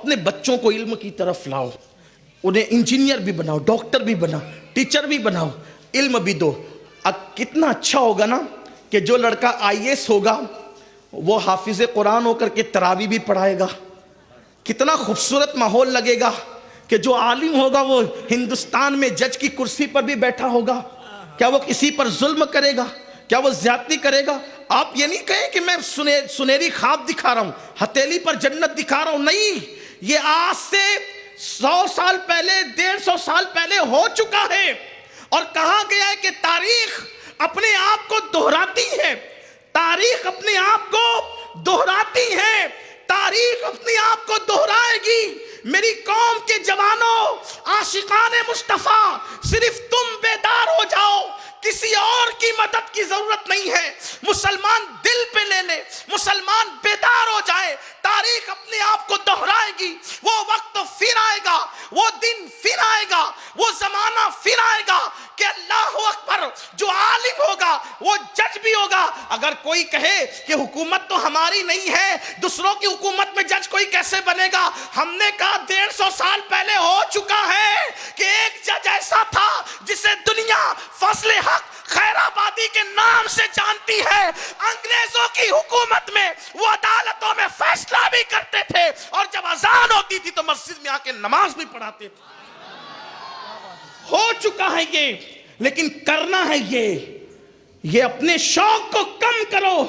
اپنے بچوں کو علم کی طرف لاؤ, انہیں انجینئر بھی بناؤ, ڈاکٹر بھی بناؤ, ٹیچر بھی بناؤ, علم بھی دو. کتنا اچھا ہوگا نا کہ جو لڑکا IAS ہوگا وہ حافظ قرآن ہو کر کے تراویح بھی پڑھائے گا. کتنا خوبصورت ماحول لگے گا کہ جو عالم ہوگا وہ ہندوستان میں جج کی کرسی پر بھی بیٹھا ہوگا. کیا وہ کسی پر ظلم کرے گا؟ کیا وہ زیادتی کرے گا؟ آپ یہ نہیں کہیں کہ میں سنہری خواب دکھا رہا ہوں, ہتھیلی پر جنت دکھا رہا ہوں. نہیں, یہ آج سے 100 سال پہلے, 150 سال پہلے ہو چکا ہے. اور کہا گیا ہے کہ تاریخ اپنے آپ کو دہراتی ہے, تاریخ اپنے آپ کو دہراتی ہے, تاریخ اپنے آپ کو دہرائے گی. میری قوم کے جوانوں, عاشقان مصطفیٰ, صرف تم بیدار ہو جاؤ, کسی اور کی مدد کی ضرورت نہیں ہے. مسلمان دل پہ لے لے, مسلمان بیدار ہو جائے, تاریخ اپنے آپ کو دہرائے گی. وہ وقت پھر آئے گا, وہ دن پھر آئے گا, وہ زمانہ پھر آئے گا کہ اللہ اکبر, جو عالم ہوگا وہ جج بھی ہوگا. اگر کوئی کہے کہ حکومت تو ہماری نہیں ہے, دوسروں کی حکومت میں جج کوئی کیسے بنے گا؟ ہم نے کہا 150 سال پہلے ہو چکا ہے کہ ایک جج ایسا تھا جسے دنیا فضل حق خیر آبادی کے نام سے جانتی ہے. انگریزوں کی حکومت میں وہ عدالتوں میں فیصلہ بھی کرتے تھے, اور جب اذان ہوتی تھی تو مسجد میں آ کے نماز بھی پڑھاتے تھے. ہو چکا ہے یہ, لیکن کرنا ہے یہ اپنے شوق کو کم کرو.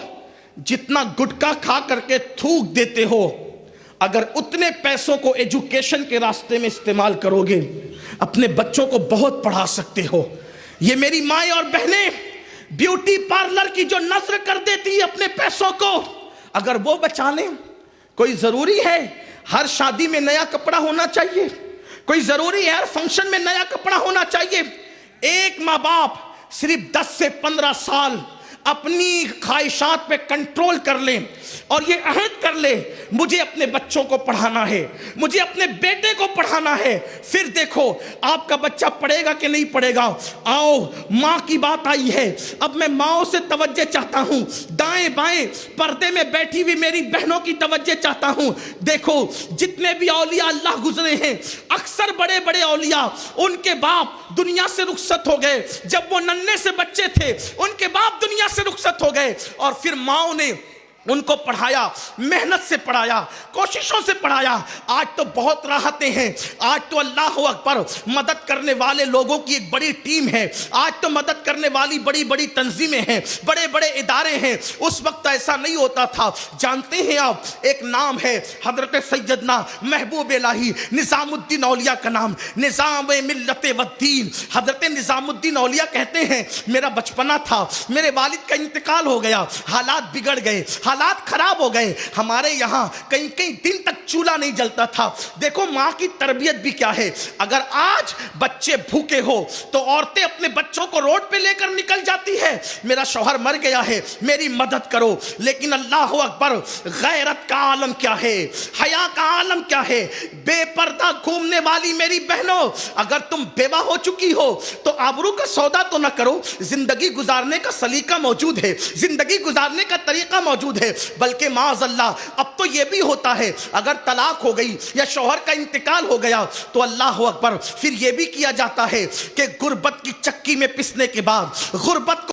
جتنا گٹکا کھا کر کے تھوک دیتے ہو, اگر اتنے پیسوں کو ایجوکیشن کے راستے میں استعمال کرو گے, اپنے بچوں کو بہت پڑھا سکتے ہو. یہ میری مائیں اور بہنیں بیوٹی پارلر کی جو نظر کر دیتی ہے اپنے پیسوں کو, اگر وہ بچا لیں. کوئی ضروری ہے ہر شادی میں نیا کپڑا ہونا چاہیے؟ کوئی ضروری ہے ہر فنکشن میں نیا کپڑا ہونا چاہیے؟ ایک ماں باپ صرف 10 سے 15 سال اپنی خواہشات پہ کنٹرول کر لیں اور یہ عہد کر لے, مجھے اپنے بچوں کو پڑھانا ہے, مجھے اپنے بیٹے کو پڑھانا ہے. پھر دیکھو آپ کا بچہ پڑھے گا کہ نہیں پڑھے گا. آؤ, ماں کی بات آئی ہے, اب میں ماں سے توجہ چاہتا ہوں, دائیں بائیں پردے میں بیٹھی ہوئی میری بہنوں کی توجہ چاہتا ہوں. دیکھو جتنے بھی اولیاء اللہ گزرے ہیں, اکثر بڑے بڑے اولیاء, ان کے باپ دنیا سے رخصت ہو گئے. جب وہ ننھے سے بچے تھے ان کے باپ دنیا سے رخصت ہو گئے, اور پھر ماؤں نے ان کو پڑھایا, محنت سے پڑھایا, کوششوں سے پڑھایا. آج تو بہت راحتیں ہیں, آج تو اللہ اکبر مدد کرنے والے لوگوں کی ایک بڑی ٹیم ہے, آج تو مدد کرنے والی بڑی بڑی تنظیمیں ہیں, بڑے بڑے ادارے ہیں. اس وقت ایسا نہیں ہوتا تھا. جانتے ہیں آپ, ایک نام ہے حضرت سیدنا محبوب الہی نظام الدین اولیاء کا نام, نظام ملت والدین. حضرت نظام الدین اولیاء کہتے ہیں میرا بچپنا تھا, میرے والد کا انتقال ہو گیا, حالات بگڑ گئے, حالات خراب ہو گئے. ہمارے یہاں کئی کئی دن تک چولہا نہیں جلتا تھا. دیکھو ماں کی تربیت بھی کیا ہے. اگر آج بچے بھوکے ہو تو عورتیں اپنے بچوں کو روڈ پہ لے کر نکل جاتی ہے, میرا شوہر مر گیا ہے میری مدد کرو. لیکن اللہ اکبر, غیرت کا عالم کیا ہے, حیا کا عالم کیا ہے. بے پردہ گھومنے والی میری بہنوں, اگر تم بیوہ ہو چکی ہو تو آبرو کا سودا تو نہ کرو. زندگی گزارنے کا سلیقہ موجود ہے, زندگی گزارنے کا طریقہ موجود ہے. بلکہ معاذ اللہ اب تو یہ بھی ہوتا ہے, اگر طلاق ہو گئی یا شوہر کا انتقال ہو گیا تو اللہ اکبر پھر یہ بھی کیا جاتا ہے کہ غربت کی چکی میں پسنے کے بعد غربت کو